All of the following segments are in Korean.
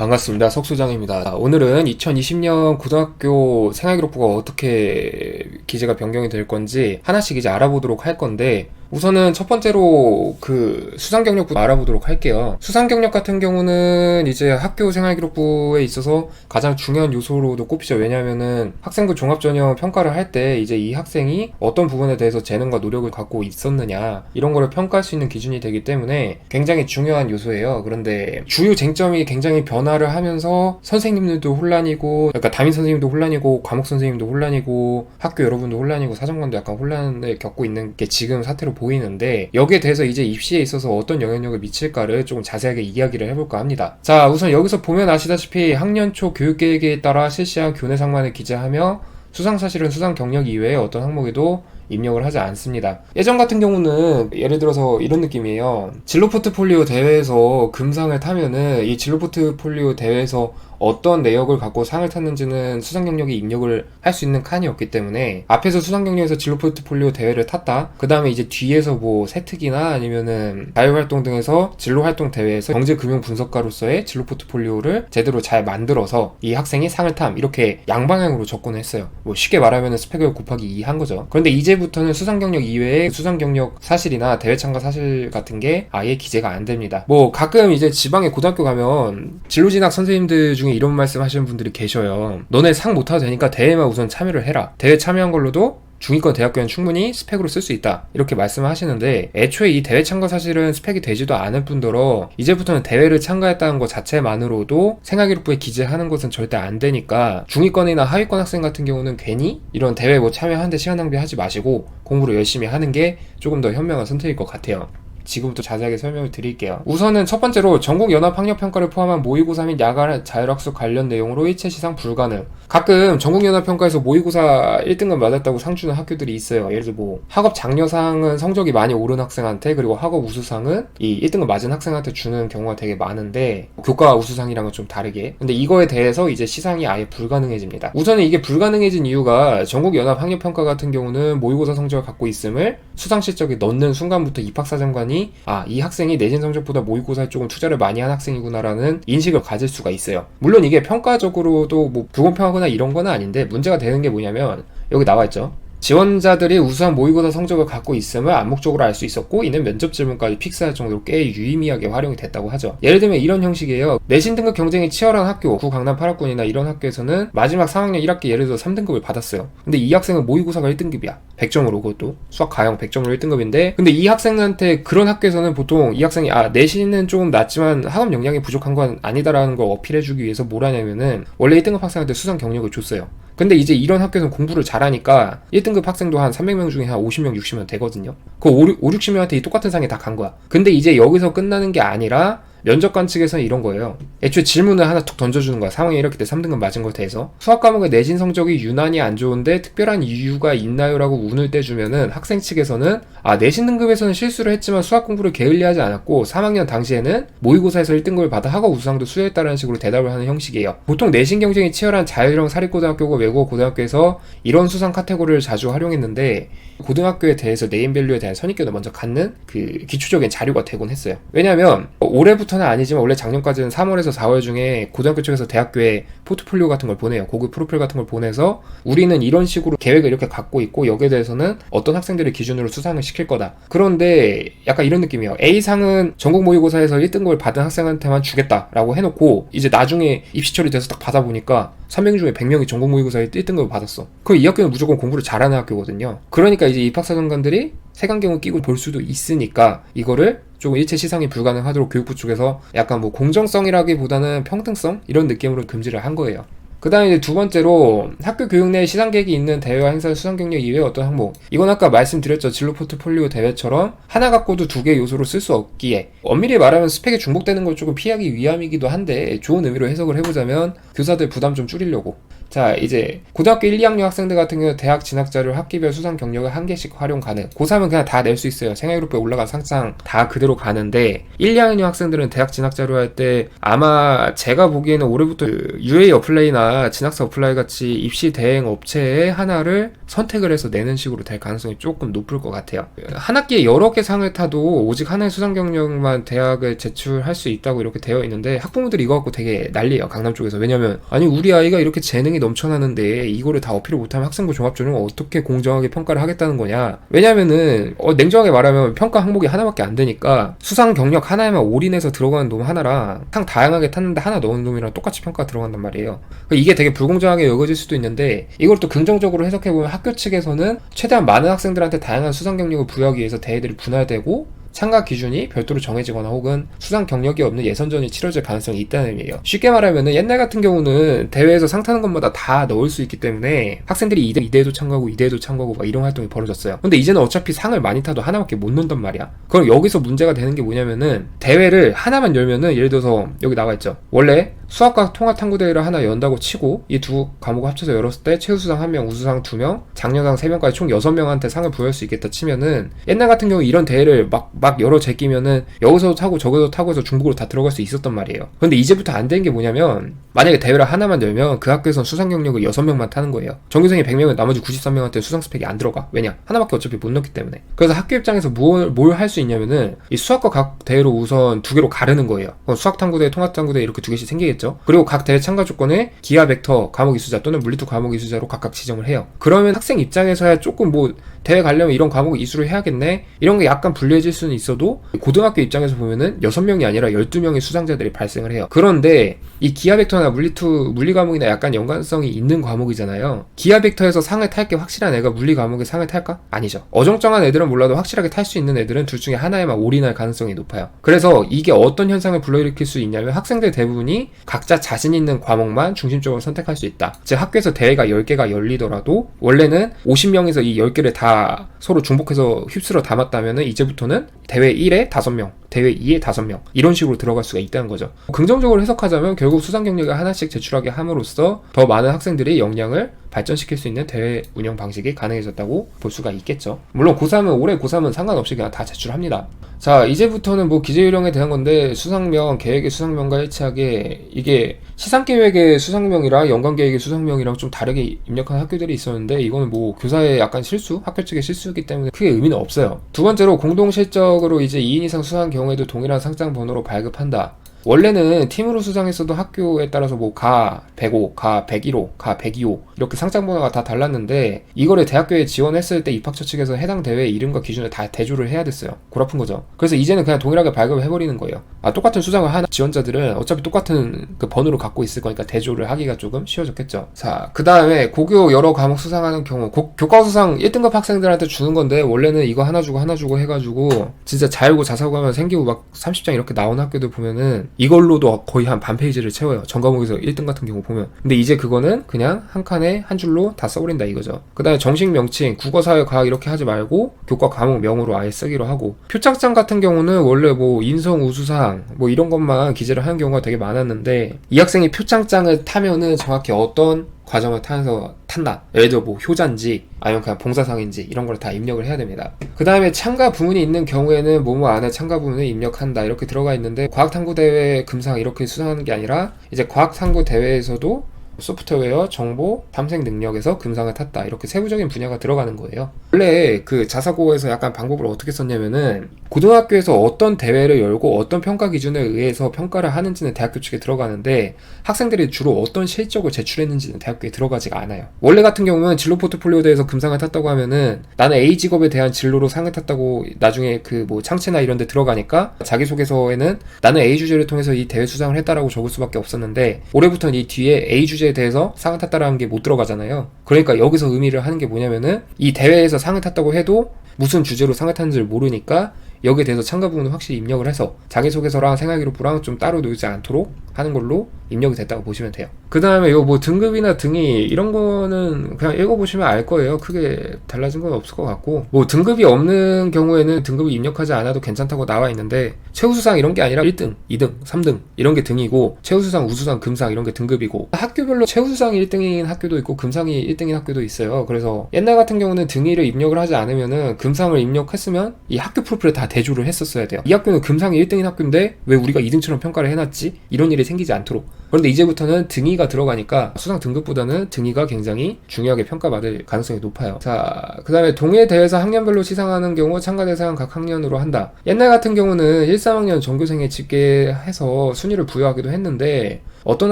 반갑습니다. 석소장입니다. 오늘은 2020년 고등학교 생활기록부가 어떻게 기재가 변경이 될 건지 하나씩 이제 알아보도록 할 건데, 우선은 첫 번째로 그 수상경력부 알아보도록 할게요. 수상경력 같은 경우는 이제 학교 생활기록부에 있어서 가장 중요한 요소로도 꼽히죠. 왜냐면은 학생부 종합전형 평가를 할 때 이제 이 학생이 어떤 부분에 대해서 재능과 노력을 갖고 있었느냐, 이런 거를 평가할 수 있는 기준이 되기 때문에 굉장히 중요한 요소예요. 그런데 주요 쟁점이 굉장히 변화를 하면서 선생님들도 혼란이고, 그러니까 담임 선생님도 혼란이고, 과목 선생님도 혼란이고, 학교 여러분도 혼란이고, 사정관도 약간 혼란을 겪고 있는 게 지금 사태로 보이는데, 여기에 대해서 이제 입시에 있어서 어떤 영향력을 미칠까를 조금 자세하게 이야기를 해볼까 합니다. 자, 우선 여기서 보면 아시다시피 학년 초 교육계획에 따라 실시한 교내 상만을 기재하며 수상사실은 수상 경력 이외의 어떤 항목에도 입력을 하지 않습니다. 예전 같은 경우는 예를 들어서 이런 느낌이에요. 진로 포트폴리오 대회에서 금상을 타면은 이 진로 포트폴리오 대회에서 어떤 내역을 갖고 상을 탔는지는 수상 경력에 입력을 할 수 있는 칸이었기 때문에, 앞에서 수상 경력에서 진로 포트폴리오 대회를 탔다, 그 다음에 이제 뒤에서 뭐 세특이나 아니면은 자유활동 등에서 진로 활동 대회에서 경제금융 분석가로서의 진로 포트폴리오를 제대로 잘 만들어서 이 학생이 상을 탐, 이렇게 양방향으로 접근을 했어요. 뭐 쉽게 말하면 스펙을 곱하기 2 한 거죠. 그런데 이제부터는 수상 경력 이외에 수상 경력 사실이나 대회 참가 사실 같은 게 아예 기재가 안 됩니다. 뭐 가끔 이제 지방에 고등학교 가면 진로 진학 선생님들 중에 이런 말씀 하시는 분들이 계셔요. 너네 상 못타도 되니까 대회만 우선 참여를 해라. 대회 참여한 걸로도 중위권 대학교는 충분히 스펙으로 쓸 수 있다, 이렇게 말씀을 하시는데, 애초에 이 대회 참가 사실은 스펙이 되지도 않을 뿐더러 이제부터는 대회를 참가했다는 것 자체만으로도 생활기록부에 기재하는 것은 절대 안 되니까, 중위권이나 하위권 학생 같은 경우는 괜히 이런 대회 뭐 참여하는데 시간 낭비하지 마시고 공부를 열심히 하는 게 조금 더 현명한 선택일 것 같아요. 지금부터 자세하게 설명을 드릴게요. 우선은 첫 번째로 전국연합학력평가를 포함한 모의고사 및 야간 자율학습 관련 내용으로 일체 시상 불가능. 가끔 전국연합평가에서 모의고사 1등급 맞았다고 상 주는 학교들이 있어요. 예를 들어 뭐 학업 장려상은 성적이 많이 오른 학생한테, 그리고 학업 우수상은 이 1등급 맞은 학생한테 주는 경우가 되게 많은데, 교과 우수상이랑은 좀 다르게. 근데 이거에 대해서 이제 시상이 아예 불가능해집니다. 우선은 이게 불가능해진 이유가, 전국연합학력평가 같은 경우는 모의고사 성적을 갖고 있음을 수상 실적에 넣는 순간부터 입학사정관이 이 학생이 내신 성적보다 모의고사에 조금 투자를 많이 한 학생이구나라는 인식을 가질 수가 있어요. 물론 이게 평가적으로도 뭐 불공평하거나 이런 건 아닌데, 문제가 되는 게 뭐냐면, 여기 나와있죠. 지원자들이 우수한 모의고사 성적을 갖고 있음을 암묵적으로 알 수 있었고, 이는 면접 질문까지 픽스할 정도로 꽤 유의미하게 활용이 됐다고 하죠. 예를 들면 이런 형식이에요. 내신 등급 경쟁이 치열한 학교, 구 강남 8학군이나 이런 학교에서는 마지막 3학년 1학기 예를 들어 3등급을 받았어요. 근데 이 학생은 모의고사가 1등급이야. 100점으로, 그것도 수학 가형 100점으로 1등급인데, 근데 이 학생한테 그런 학교에서는 보통 이 학생이 내신은 조금 낮지만 학업 역량이 부족한 건 아니다라는 걸 어필해주기 위해서 뭘 하냐면은, 원래 1등급 학생한테 수상 경력을 줬어요. 근데 이제 이런 학교에서는 공부를 잘하니까 1등급 학생도 한 300명 중에 한 50명, 60명 되거든요. 그 5, 60명한테 이 똑같은 상이 다 간 거야. 근데 이제 여기서 끝나는 게 아니라, 면접관 측에서는 이런 거예요. 애초에 질문을 하나 툭 던져주는 거야. 상황이 이렇게 때 3등급 맞은 것에 대해서. 수학 과목의 내신 성적이 유난히 안 좋은데 특별한 이유가 있나요? 라고 운을 떼주면은, 학생 측에서는 내신 등급에서는 실수를 했지만 수학 공부를 게을리하지 않았고 3학년 당시에는 모의고사에서 1등급을 받아 학업 우수상도 수여했다는 식으로 대답을 하는 형식이에요. 보통 내신 경쟁이 치열한 자율형 사립고등학교고 외국어 고등학교에서 이런 수상 카테고리를 자주 활용했는데, 고등학교에 대해서 네임밸류에 대한 선입견을 먼저 갖는 그 기초적인 자료가 되곤 했어요. 왜냐하면 올해부터는 아니지만 원래 작년까지는 3월에서 4월 중에 고등학교 측에서 대학교에 포트폴리오 같은 걸 보내요. 고급 프로필 같은 걸 보내서, 우리는 이런 식으로 계획을 이렇게 갖고 있고 여기에 대해서는 어떤 학생들을 기준으로 수상을 시킬 거다. 그런데 약간 이런 느낌이에요. A상은 전국 모의고사에서 1등급을 받은 학생한테만 주겠다라고 해놓고, 이제 나중에 입시 처리돼서 딱 받아보니까 300명 중에 100명이 전국 모의고사에 1등급을 받았어. 그럼 이 학교는 무조건 공부를 잘하는 학교거든요. 그러니까 이제 입학사정관들이 색안경을 끼고 볼 수도 있으니까 이거를 조금 일체 시상이 불가능하도록 교육부 쪽에서 약간 뭐 공정성이라기보다는 평등성, 이런 느낌으로 금지를 한 거예요. 그 다음에 이제 두 번째로, 학교 교육 내 시상 계획이 있는 대회와 행사 수상 경력 이외의 어떤 항목. 이건 아까 말씀드렸죠. 진로 포트폴리오 대회처럼 하나 갖고도 두 개의 요소로 쓸 수 없기에, 엄밀히 말하면 스펙에 중복되는 걸 조금 피하기 위함이기도 한데, 좋은 의미로 해석을 해보자면 교사들 부담 좀 줄이려고. 자, 이제 고등학교 1, 2학년 학생들 같은 경우 대학 진학 자료 학기별 수상 경력을 한 개씩 활용 가능. 고3은 그냥 다 낼 수 있어요. 생활기록부에 올라간 상장 다 그대로 가는데 1, 2학년 학생들은 대학 진학 자료 할 때 아마 제가 보기에는 올해부터 UA 어플라이나 진학사 어플라이 같이 입시 대행 업체의 하나를 선택을 해서 내는 식으로 될 가능성이 조금 높을 것 같아요. 한 학기에 여러 개 상을 타도 오직 하나의 수상 경력만 대학을 제출할 수 있다고 이렇게 되어 있는데 학부모들이 이거 갖고 되게 난리예요. 강남 쪽에서. 왜냐면 아니 우리 아이가 이렇게 재능이 넘쳐나는데 이거를 다 어필을 못하면 학생부 종합전형을 어떻게 공정하게 평가를 하겠다는 거냐. 왜냐면은 냉정하게 말하면 평가 항목이 하나밖에 안 되니까 수상 경력 하나에만 올인해서 들어가는 놈 하나랑 상 다양하게 탔는데 하나 넣은 놈이랑 똑같이 평가가 들어간단 말이에요. 이게 되게 불공정하게 여겨질 수도 있는데 이걸 또 긍정적으로 해석해보면 학교 측에서는 최대한 많은 학생들한테 다양한 수상 경력을 부여하기 위해서 대회들이 분할되고 참가 기준이 별도로 정해지거나 혹은 수상 경력이 없는 예선전이 치러질 가능성이 있다는 의미예요. 쉽게 말하면은 옛날 같은 경우는 대회에서 상 타는 것마다 다 넣을 수 있기 때문에 학생들이 2대에도 참가하고 2대에도 참가하고 막 이런 활동이 벌어졌어요. 근데 이제는 어차피 상을 많이 타도 하나밖에 못 넣는단 말이야. 그럼 여기서 문제가 되는 게 뭐냐면은 대회를 하나만 열면은 예를 들어서 여기 나와있죠. 원래 수학과 통합탐구대회를 하나 연다고 치고 이 두 과목을 합쳐서 열었을 때 최우수상 1명, 우수상 2명, 장려상 3명까지 총 6명한테 상을 부여할 수 있겠다 치면은 옛날 같은 경우 이런 대회를 막 열어 제끼면은 여기서도 타고 저기서도 타고 해서 중복으로 다 들어갈 수 있었단 말이에요. 근데 이제부터 안 되는 게 뭐냐면 만약에 대회를 하나만 열면 그 학교에서는 수상 경력을 6명만 타는 거예요. 전교생이 100명은 나머지 93명한테 수상 스펙이 안 들어가. 왜냐? 하나밖에 어차피 못 넣기 때문에. 그래서 학교 입장에서 뭘 할 수 있냐면은 이 수학과 각 대회로 우선 두 개로 가르는 거예요. 수학탐구대회, 통합탐구대회 이렇게 두 개씩 생기겠죠. 그리고 각 대회 참가 조건에 기하 벡터 과목 이수자 또는 물리투 과목 이수자로 각각 지정을 해요. 그러면 학생 입장에서야 조금 뭐 대회 가려면 이런 과목을 이수를 해야겠네 이런 게 약간 불리해질 수는 있어도 고등학교 입장에서 보면은 6명이 아니라 12명의 수상자들이 발생을 해요. 그런데 이 기하 벡터나 물리 과목이나 약간 연관성이 있는 과목이잖아요. 기하 벡터에서 상을 탈 게 확실한 애가 물리 과목에 상을 탈까? 아니죠. 어정쩡한 애들은 몰라도 확실하게 탈 수 있는 애들은 둘 중에 하나에만 올인할 가능성이 높아요. 그래서 이게 어떤 현상을 불러일으킬 수 있냐면 학생들 대부분이 각자 자신 있는 과목만 중심적으로 선택할 수 있다. 즉 학교에서 대회가 10개가 열리더라도 원래는 50명에서 이 10개를 다 서로 중복해서 휩쓸어 담았다면은 이제부터는 대회 1에 5명, 대회 2에 5명 이런 식으로 들어갈 수가 있다는 거죠. 긍정적으로 해석하자면 결국 수상 경력을 하나씩 제출하게 함으로써 더 많은 학생들이 역량을 발전시킬 수 있는 대회 운영 방식이 가능해졌다고 볼 수가 있겠죠. 물론 고3은 올해 고3은 상관없이 그냥 다 제출합니다. 자, 이제부터는 뭐 기재요령에 대한 건데 수상명, 계획의 수상명과 일치하게 이게 시상계획의 수상명이랑 연간계획의 수상명이랑 좀 다르게 입력한 학교들이 있었는데 이거는 뭐 교사의 약간 실수, 학교 측의 실수이기 때문에 크게 의미는 없어요. 두 번째로 공동실적으로 이제 2인 이상 수상 경우에도 동일한 상장 번호로 발급한다. 원래는 팀으로 수상했어도 학교에 따라서 뭐 가 105, 가 101호, 가 102호 이렇게 상장 번호가 다 달랐는데 이거를 대학교에 지원했을 때 입학처 측에서 해당 대회 이름과 기준을 다 대조를 해야 됐어요. 골아픈 거죠. 그래서 이제는 그냥 동일하게 발급을 해버리는 거예요. 똑같은 수상을 하는 지원자들은 어차피 똑같은 그 번호를 갖고 있을 거니까 대조를 하기가 조금 쉬워졌겠죠. 자, 그 다음에 고교 여러 과목 수상하는 경우 교과 수상 1등급 학생들한테 주는 건데 원래는 이거 하나 주고 해가지고 진짜 자유고 자사고하면 생기고 막 30장 이렇게 나오는 학교들 보면은 이걸로도 거의 한 반 페이지를 채워요. 전 과목에서 1등 같은 경우 보면. 근데 이제 그거는 그냥 한 칸에 한 줄로 다 써버린다 이거죠. 그 다음에 정식 명칭, 국어, 사회, 과학 이렇게 하지 말고 교과 과목 명으로 아예 쓰기로 하고 표창장 같은 경우는 원래 뭐 인성 우수상 뭐 이런 것만 기재를 하는 경우가 되게 많았는데 이 학생이 표창장을 타면은 정확히 어떤 과정을 타면서 탄다. 예를 들어 뭐 효자인지 아니면 그냥 봉사상인지 이런 걸 다 입력을 해야 됩니다. 그 다음에 참가 부문이 있는 경우에는 뭐뭐 안에 참가 부문을 입력한다 이렇게 들어가 있는데 과학탐구대회 금상 이렇게 수상하는 게 아니라 이제 과학탐구대회에서도 소프트웨어, 정보, 탐색 능력에서 금상을 탔다 이렇게 세부적인 분야가 들어가는 거예요. 원래 그 자사고에서 약간 방법을 어떻게 썼냐면은 고등학교에서 어떤 대회를 열고 어떤 평가 기준에 의해서 평가를 하는지는 대학교 측에 들어가는데 학생들이 주로 어떤 실적을 제출했는지는 대학교에 들어가지가 않아요. 원래 같은 경우는 진로 포트폴리오 대회에서 금상을 탔다고 하면은 나는 A 직업에 대한 진로로 상을 탔다고 나중에 그 뭐 창체나 이런 데 들어가니까 자기소개서에는 나는 A 주제를 통해서 이 대회 수상을 했다라고 적을 수밖에 없었는데 올해부터는 이 뒤에 A 주제에 대해서 상을 탔다라는 게 못 들어가잖아요. 그러니까 여기서 의미를 하는 게 뭐냐면은 이 대회에서 상을 탔다고 해도 무슨 주제로 상을 탔는지를 모르니까 여기에 대해서 참가 부분을 확실히 입력을 해서 자기소개서랑 생활기록부랑 좀 따로 놓지 않도록 하는 걸로 입력이 됐다고 보시면 돼요. 그 다음에 요 뭐 등급이나 등위 이런 거는 그냥 읽어보시면 알 거예요. 크게 달라진 건 없을 것 같고, 뭐 등급이 없는 경우에는 등급을 입력하지 않아도 괜찮다고 나와 있는데, 최우수상 이런 게 아니라 1등, 2등, 3등 이런 게 등이고, 최우수상, 우수상, 금상 이런 게 등급이고, 학교별로 최우수상이 1등인 학교도 있고 금상이 1등인 학교도 있어요. 그래서 옛날 같은 경우는 등위를 입력을 하지 않으면은 금상을 입력했으면 이 학교 프로필에 다 대조를 했었어야 돼요. 이 학교는 금상이 1등인 학교인데 왜 우리가 2등처럼 평가를 해놨지? 이런 일이 생기지 않도록. 그런데 이제부터는 등위가 들어가니까 수상 등급보다는 등위가 굉장히 중요하게 평가받을 가능성이 높아요. 자, 그 다음에 동해 대회에서 학년별로 시상하는 경우 참가 대상 각 학년으로 한다. 옛날 같은 경우는 1, 3학년 전교생에 집계해서 순위를 부여하기도 했는데, 어떤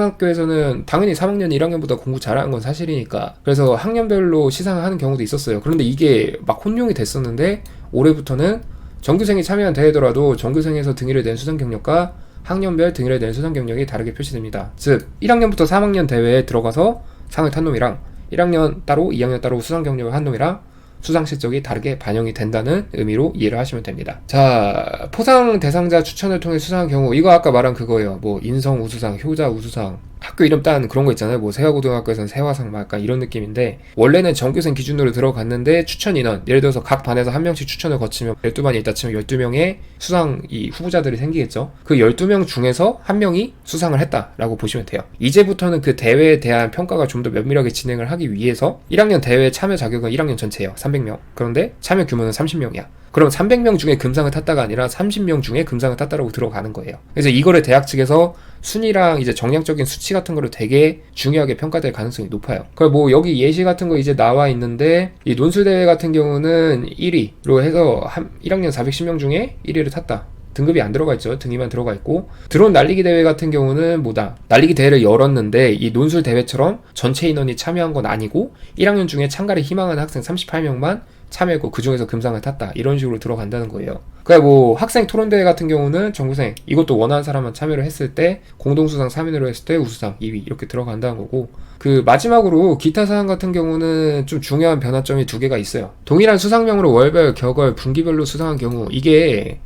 학교에서는 당연히 3학년 1학년보다 공부 잘하는 건 사실이니까 그래서 학년별로 시상을 하는 경우도 있었어요. 그런데 이게 막 혼용이 됐었는데, 올해부터는 전교생이 참여한 대회더라도 전교생에서 등위를 낸 수상 경력과 학년별 등위를 낸 수상 경력이 다르게 표시됩니다. 즉 1학년부터 3학년 대회에 들어가서 상을 탄 놈이랑 1학년 따로 2학년 따로 수상 경력을 한 놈이랑 수상 실적이 다르게 반영이 된다는 의미로 이해를 하시면 됩니다. 자, 포상 대상자 추천을 통해 수상한 경우, 이거 아까 말한 그거예요. 뭐 인성 우수상, 효자 우수상, 학교 이름 딴 그런 거 있잖아요. 뭐 세화고등학교에서는 세화상 막 약간 이런 느낌인데, 원래는 전교생 기준으로 들어갔는데 추천 인원, 예를 들어서 각 반에서 한 명씩 추천을 거치면 12반이 있다 치면 12명의 수상 이 후보자들이 생기겠죠. 그 12명 중에서 한 명이 수상을 했다라고 보시면 돼요. 이제부터는 그 대회에 대한 평가가 좀 더 면밀하게 진행을 하기 위해서 1학년 대회 참여 자격은 1학년 전체예요. 300명. 그런데 참여 규모는 30명이야. 그럼 300명 중에 금상을 탔다가 아니라 30명 중에 금상을 탔다라고 들어가는 거예요. 그래서 이거를 대학 측에서 순위랑 이제 정량적인 수치 같은 거를 되게 중요하게 평가될 가능성이 높아요. 그럼 뭐 여기 예시 같은 거 이제 나와 있는데, 이 논술대회 같은 경우는 1위로 해서 1학년 410명 중에 1위를 탔다. 등급이 안 들어가 있죠. 등위만 들어가 있고, 드론 날리기 대회 같은 경우는 뭐다? 날리기 대회를 열었는데 이 논술 대회처럼 전체 인원이 참여한 건 아니고 1학년 중에 참가를 희망하는 학생 38명만 참여했고 그 중에서 금상을 탔다. 이런 식으로 들어간다는 거예요. 그러니까 뭐 학생 토론대회 같은 경우는 전교생 이것도 원하는 사람만 참여를 했을 때 공동수상 3인으로 했을 때 우수상 2위 이렇게 들어간다는 거고, 그 마지막으로 기타 사항 같은 경우는 좀 중요한 변화점이 두 개가 있어요. 동일한 수상명으로 월별, 격월, 분기별로 수상한 경우, 이게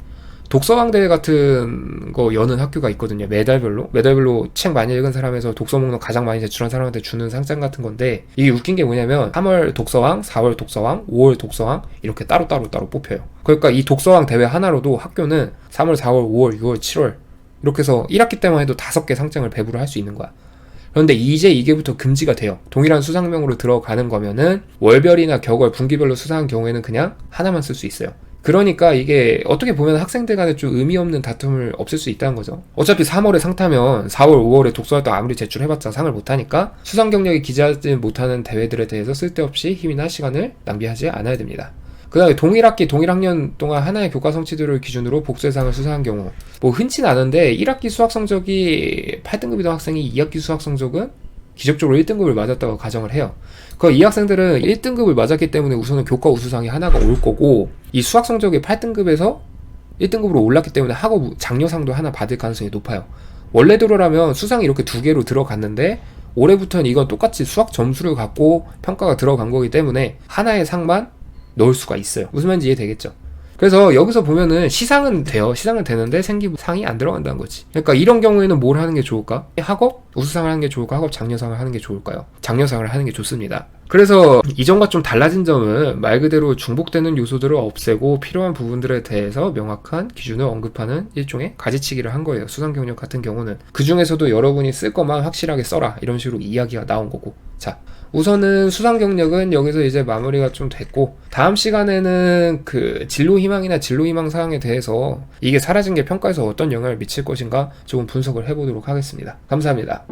독서왕 대회 같은 거 여는 학교가 있거든요. 매달별로 책 많이 읽은 사람에서 독서 목록 가장 많이 제출한 사람한테 주는 상장 같은 건데, 이게 웃긴 게 뭐냐면 3월 독서왕, 4월 독서왕, 5월 독서왕 이렇게 따로 뽑혀요. 그러니까 이 독서왕 대회 하나로도 학교는 3월, 4월, 5월, 6월, 7월 이렇게 해서 1학기 때만 해도 5개 상장을 배부를 할 수 있는 거야. 그런데 이제 이게부터 금지가 돼요. 동일한 수상명으로 들어가는 거면은 월별이나 격월, 분기별로 수상한 경우에는 그냥 하나만 쓸 수 있어요. 그러니까 이게 어떻게 보면 학생들 간에 좀 의미 없는 다툼을 없앨 수 있다는 거죠. 어차피 3월에 상 타면 4월, 5월에 독서활동 아무리 제출해봤자 상을 못하니까 수상 경력이 기재하지 못하는 대회들에 대해서 쓸데없이 힘이나 시간을 낭비하지 않아야 됩니다. 그 다음에 동일학기, 동일학년 동안 하나의 교과 성취도를 기준으로 복수상을 수상한 경우, 뭐 흔치 않은데 1학기 수학 성적이 8등급이던 학생이 2학기 수학 성적은 기적적으로 1등급을 맞았다고 가정을 해요. 이 학생들은 1등급을 맞았기 때문에 우선은 교과 우수상이 하나가 올 거고, 이 수학 성적이 8등급에서 1등급으로 올랐기 때문에 학업 장려상도 하나 받을 가능성이 높아요. 원래대로라면 수상이 이렇게 두 개로 들어갔는데 올해부터는 이건 똑같이 수학 점수를 갖고 평가가 들어간 거기 때문에 하나의 상만 넣을 수가 있어요. 무슨 말인지 이해되겠죠? 그래서 여기서 보면은 시상은 돼요. 시상은 되는데 생기부상이 안 들어간다는 거지. 그러니까 이런 경우에는 뭘 하는 게 좋을까? 학업 우수상을 하는 게 좋을까? 학업 장려상을 하는 게 좋을까요? 장려상을 하는 게 좋습니다. 그래서 이전과 좀 달라진 점은 말 그대로 중복되는 요소들을 없애고 필요한 부분들에 대해서 명확한 기준을 언급하는 일종의 가지치기를 한 거예요. 수상 경력 같은 경우는 그 중에서도 여러분이 쓸 것만 확실하게 써라, 이런 식으로 이야기가 나온 거고. 자, 우선은 수상 경력은 여기서 이제 마무리가 좀 됐고, 다음 시간에는 그 진로 희망이나 진로 희망 사항에 대해서 이게 사라진 게 평가에서 어떤 영향을 미칠 것인가 조금 분석을 해보도록 하겠습니다. 감사합니다.